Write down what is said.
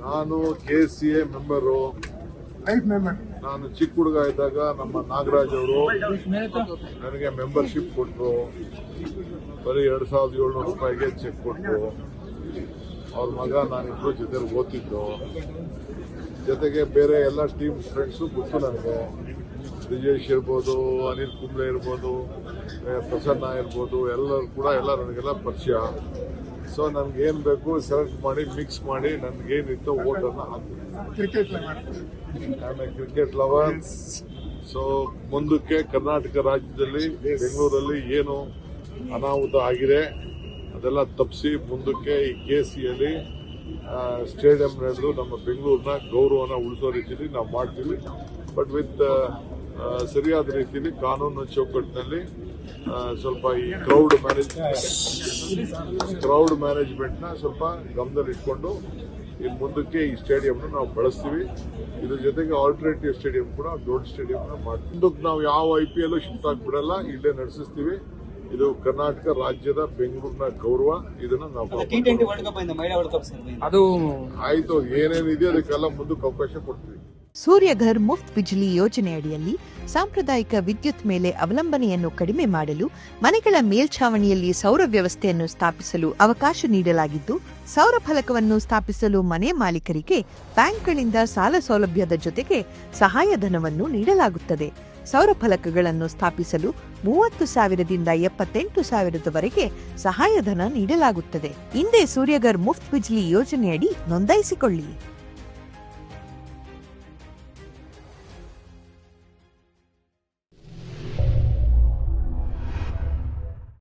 ನಾನು KCA member. ನಾನು ಚಿಕ್ಕ ಹುಡುಗ ಇದ್ದಾಗ ನಮ್ಮ ನಾಗರಾಜ್ ಅವರು ನನಗೆ ಮೆಂಬರ್ಶಿಪ್ ಕೊಟ್ಟರು. ಬರೀ 2,700 ರೂಪಾಯಿಗೆ ಚೆಕ್ ಕೊಟ್ಟರು. ಅವ್ರ ಮಗ ನಾನಿಬ್ಬರು ಜೊತೆ ಓದ್ತಿದ್ದು. ಜೊತೆಗೆ ಬೇರೆ ಎಲ್ಲ ಟೀಮ್ ಫ್ರೆಂಡ್ಸು ಗೊತ್ತು ನನಗೆ. ಬ್ರಿಜೇಶ್ ಇರ್ಬೋದು, ಅನಿಲ್ ಕುಂಬ್ಳೆ ಇರ್ಬೋದು, ಪ್ರಸನ್ನ ಇರ್ಬೋದು, ಎಲ್ಲರೂ ಕೂಡ ನನಗೆಲ್ಲ ಪರಿಚಯ. ಸೊ ನನ್ಗೇನು ಬೇಕು ಸೆಲೆಕ್ಟ್ ಮಾಡಿ ಮಿಕ್ಸ್ ಮಾಡಿ ನನಗೇನಿತ್ತು ಓಟನ್ನು ಹಾಕ್ತೀನಿ. Cricket lover. ಸೊ ಮುಂದಕ್ಕೆ ಕರ್ನಾಟಕ ರಾಜ್ಯದಲ್ಲಿ ಬೆಂಗಳೂರಲ್ಲಿ ಏನು ಅನಾಹುತ ಆಗಿದೆ ಅದೆಲ್ಲ ತಪ್ಪಿಸಿ ಮುಂದಕ್ಕೆ ಈ KCಯಲ್ಲಿ ಸ್ಟೇಡಿಯಂ ನಡೆದು ನಮ್ಮ ಬೆಂಗಳೂರಿನ ಗೌರವನ ಉಳಿಸೋ ರೀತಿಯಲ್ಲಿ ನಾವು ಮಾಡ್ತೀವಿ. ಬಟ್ ವಿತ್ ಸರಿಯಾದ ರೀತಿಯಲ್ಲಿ ಕಾನೂನು ಚೌಕಟ್ಟಿನಲ್ಲಿ ಸ್ವಲ್ಪ ಈ ಕ್ರೌಡ್ ಮ್ಯಾನೇಜ್ಮೆಂಟ್ನ ಸ್ವಲ್ಪ ಗಮನದಲ್ಲಿ ಇಟ್ಕೊಂಡು ಇನ್ನು ಮುಂದಕ್ಕೆ ಈ ಸ್ಟೇಡಿಯಂನ ನಾವು ಬಳಸ್ತೀವಿ. ಇದ್ರ ಜೊತೆಗೆ ಆಲ್ಟರ್ನೇಟಿವ್ ಸ್ಟೇಡಿಯಂ ಕೂಡ ದೊಡ್ಡ ಸ್ಟೇಡಿಯಂನ ಮಾಡ್ತೀವಿ. ಮುಂದಕ್ಕೆ ನಾವು ಯಾವ IPL ಶಿಫ್ಟ್ ಆಗಿಬಿಡಲ್ಲ, ಇಲ್ಲೇ ನಡೆಸಿಸ್ತೀವಿ. ಇದು ಕರ್ನಾಟಕ ರಾಜ್ಯದ ಬೆಂಗಳೂರಿನ ಗೌರವ. ಇದನ್ನ ನಾವು ಅದು ಆಯ್ತು, ಏನೇನಿದೆ ಅದಕ್ಕೆಲ್ಲ ಮುಂದಕ್ಕೆ ಅವಕಾಶ ಕೊಡ್ತೀವಿ. ಸೂರ್ಯಘರ್ ಮುಫ್ತ್ ಬಿಜ್ಲಿ ಯೋಜನೆಯಡಿಯಲ್ಲಿ ಸಾಂಪ್ರದಾಯಿಕ ವಿದ್ಯುತ್ ಮೇಲೆ ಅವಲಂಬನೆಯನ್ನು ಕಡಿಮೆ ಮಾಡಲು ಮನೆಗಳ ಮೇಲ್ಛಾವಣಿಯಲ್ಲಿ ಸೌರ ವ್ಯವಸ್ಥೆಯನ್ನು ಸ್ಥಾಪಿಸಲು ಅವಕಾಶ ನೀಡಲಾಗಿದ್ದು, ಸೌರ ಫಲಕವನ್ನು ಸ್ಥಾಪಿಸಲು ಮನೆ ಮಾಲೀಕರಿಗೆ ಬ್ಯಾಂಕ್ಗಳಿಂದ ಸಾಲ ಸೌಲಭ್ಯದ ಜೊತೆಗೆ ಸಹಾಯಧನವನ್ನು ನೀಡಲಾಗುತ್ತದೆ. ಸೌರ ಫಲಕಗಳನ್ನು ಸ್ಥಾಪಿಸಲು 30,000ದಿಂದ 78,000ದವರೆಗೆ ಸಹಾಯಧನ ನೀಡಲಾಗುತ್ತದೆ. ಹಿಂದೆ ಸೂರ್ಯಘರ್ ಮುಫ್ತ್ ಬಿಜ್ಲಿ ಯೋಜನೆಯಡಿ ನೋಂದಾಯಿಸಿಕೊಳ್ಳಿ.